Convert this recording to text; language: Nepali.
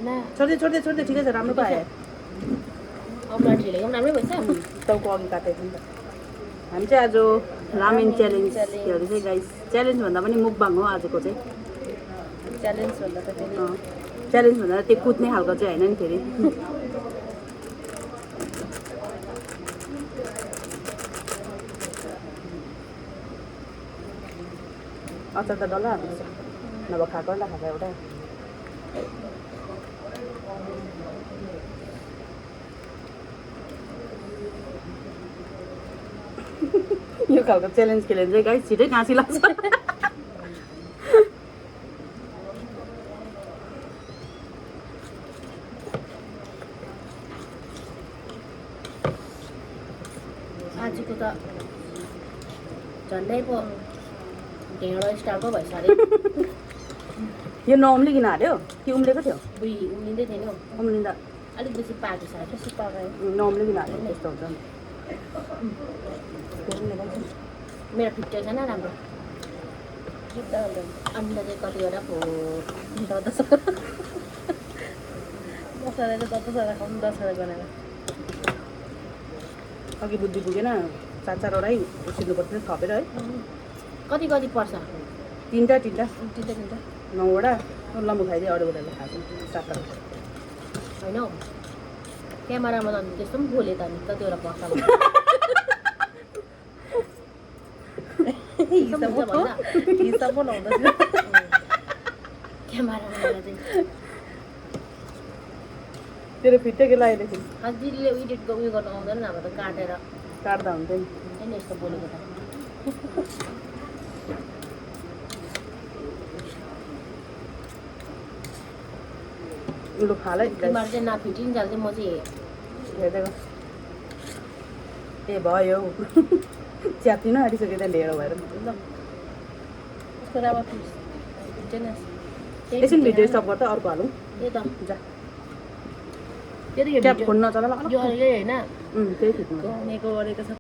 छोड्दै ठिकै छ राम्रो पाएँ अमला ठेलेको पनि राम्रै भएछ टाउको अघि काटेको नि त हामी चाहिँ आज रामेन च्यालेन्ज हेर्दै चाहिँ गाइस च्यालेन्ज भन्दा पनि मुकबाङ हो आजको चाहिँ च्यालेन्ज भन्दा त फेरि च्यालेन्ज भन्दा त्यो कुद्ने खालको चाहिँ होइन नि फेरि अचार त डल्ला हाल्नुपर्छ नभए खाएको एउटा यो खालको च्यालेन्ज खेल्यो भने चाहिँ गाइस छिटै घाँसी लाग्छ आजको त झन्डै पो ढेँडो स्टाइलको भएछ अरे यो नउम्लिकन हाल्यो कि उम्लेको थियो बुई उम्लिँदै थियो नि हौ उम्लिँदा अलिक बेसी पाएको छ बेसी पाएको नउम्लिकन हाल्यो त्यस्तो हुन्छ मेरो फिट्टो छैन राम्रो अन्डा चाहिँ कतिवटा पो मसाला चाहिँ दसवटा खाउँ 10वटा बनाएर अघि बुद्धि पुगेन 4-4वटै उसिल्नु पर्छ थपेर है कति पर्छ तिनवटा तिनवटा 9वटा लम्बु खाइदियो अरूवटाले खाएको 7वटा होइन हौ क्यामेरामा त त्यस्तो पनि बोले त नि कतिवटा पर्छ हिसाब बनाउँदा क्यामेरामा चाहिँ तेरो फिट्टेको लगाइदिएको दिदीले एडिट उयो गर्नु आउँदैन नभए त काटेर काट्दा हुन्थ्यो नि होइन यस्तो बोलेको त लु खालै तिमीहरू चाहिँ नफिटिन्जाल चाहिँ म चाहिँ हेर्दै ए भयो च्यातिन आँटिसक्यो त्यहाँ ढेँडो भएर उसको रावा फिस एकछिन भिडियो स्टप गर्दा अर्को हालौँ त्यही त जा फेरि ट्याप फोन नचला यो होइन त्यही खिच्नु गरेको छ